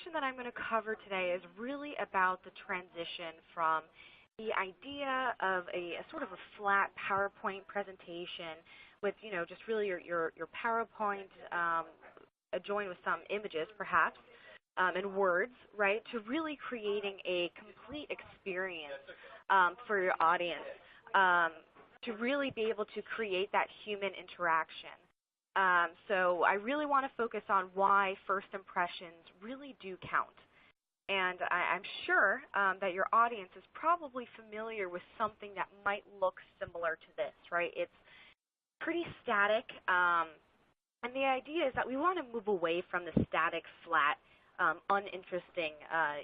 section that I'm going to cover today is really about the transition from the idea of a sort of a flat PowerPoint presentation with, just really your PowerPoint joined with some images, perhaps, and words, right, to really creating a complete experience for your audience, to really be able to create that human interaction. So I really want to focus on why first impressions really do count. And I'm sure that your audience is probably familiar with something that might look similar to this, right? It's pretty static, and the idea is that we want to move away from the static, flat, uninteresting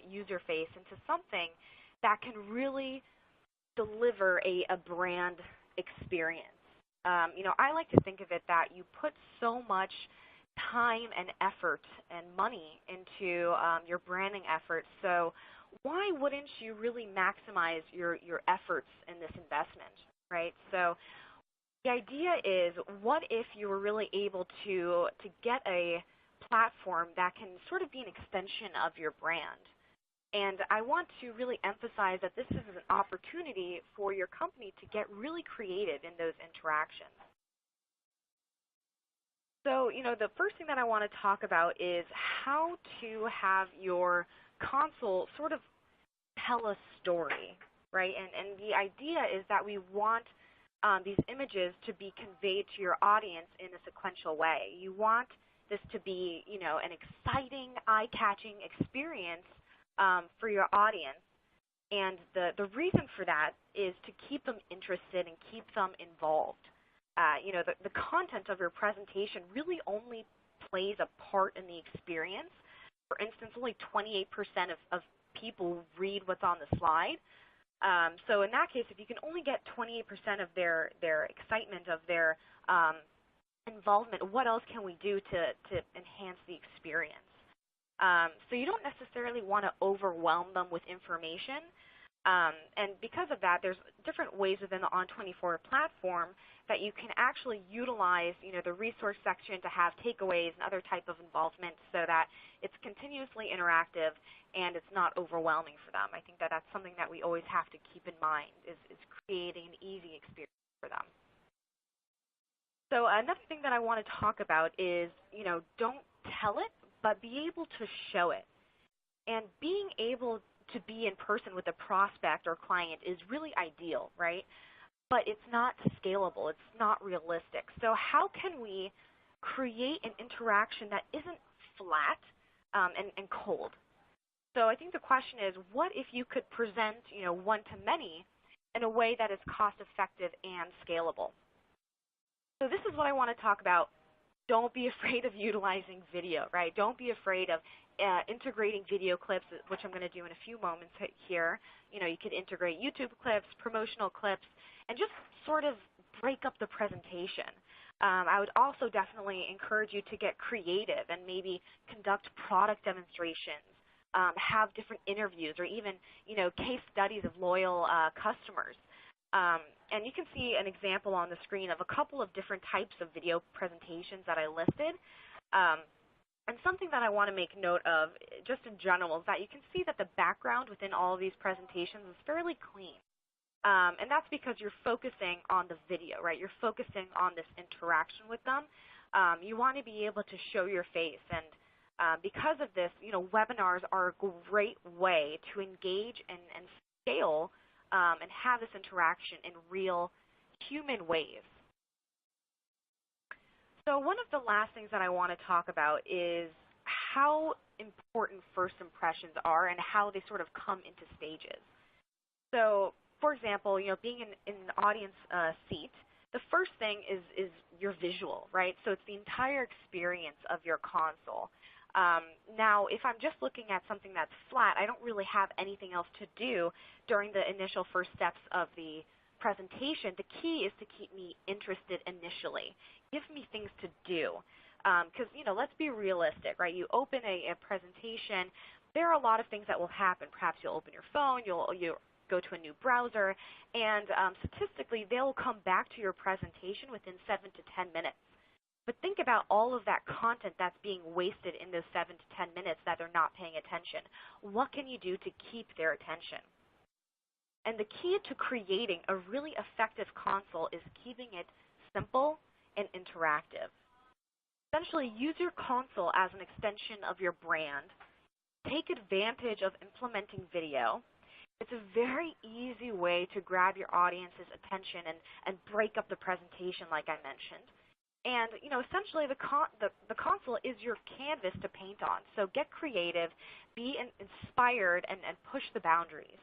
user face into something that can really deliver a brand experience. I like to think of it that you put so much time and effort and money into your branding efforts, so why wouldn't you really maximize your efforts in this investment, right? So the idea is, what if you were really able to get a platform that can sort of be an extension of your brand? And I want to really emphasize that this is an opportunity for your company to get really creative in those interactions. So, the first thing that I want to talk about is how to have your console sort of tell a story, right? And the idea is that we want these images to be conveyed to your audience in a sequential way. You want this to be, an exciting, eye-catching experience for your audience. And the reason for that is to keep them interested and keep them involved. The content of your presentation really only plays a part in the experience. For instance, only 28% of people read what's on the slide. So in that case, if you can only get 28% of their excitement, of their involvement, what else can we do to enhance the experience? So you don't necessarily want to overwhelm them with information. And because of that, there's different ways within the On24 platform that you can actually utilize, the resource section to have takeaways and other type of involvement so that it's continuously interactive and it's not overwhelming for them. I think that that's something that we always have to keep in mind is creating an easy experience for them. So another thing that I want to talk about is, don't tell it, but be able to show it. And being able to be in person with a prospect or client is really ideal, right? But it's not scalable. It's not realistic. So how can we create an interaction that isn't flat and cold? So I think the question is, what if you could present, one-to-many in a way that is cost-effective and scalable? So this is what I want to talk about. Don't be afraid of utilizing video, right? Don't be afraid of integrating video clips, which I'm going to do in a few moments here. You could integrate YouTube clips, promotional clips, and just sort of break up the presentation. I would also definitely encourage you to get creative and maybe conduct product demonstrations, have different interviews, or even case studies of loyal customers. And you can see an example on the screen of a couple of different types of video presentations that I listed. And something that I want to make note of, just in general, is that you can see that the background within all of these presentations is fairly clean. And that's because you're focusing on the video, right? You're focusing on this interaction with them. You want to be able to show your face. And because of this, webinars are a great way to engage and scale and have this interaction in real human ways. So one of the last things that I want to talk about is how important first impressions are and how they sort of come into stages. So, for example, being in an audience seat, the first thing is your visual, right? So it's the entire experience of your console. Now, if I'm just looking at something that's flat, I don't really have anything else to do during the initial first steps of the presentation. The key is to keep me interested initially. Give me things to do. Because, let's be realistic, right? You open a presentation, there are a lot of things that will happen. Perhaps you'll open your phone, you'll go to a new browser, and statistically, they'll come back to your presentation within 7 to 10 minutes. But think about all of that content that's being wasted in those 7 to 10 minutes that they're not paying attention. What can you do to keep their attention? And the key to creating a really effective console is keeping it simple and interactive. Essentially, use your console as an extension of your brand. Take advantage of implementing video. It's a very easy way to grab your audience's attention and break up the presentation like I mentioned. And essentially the console is your canvas to paint on. So get creative, be inspired, and push the boundaries.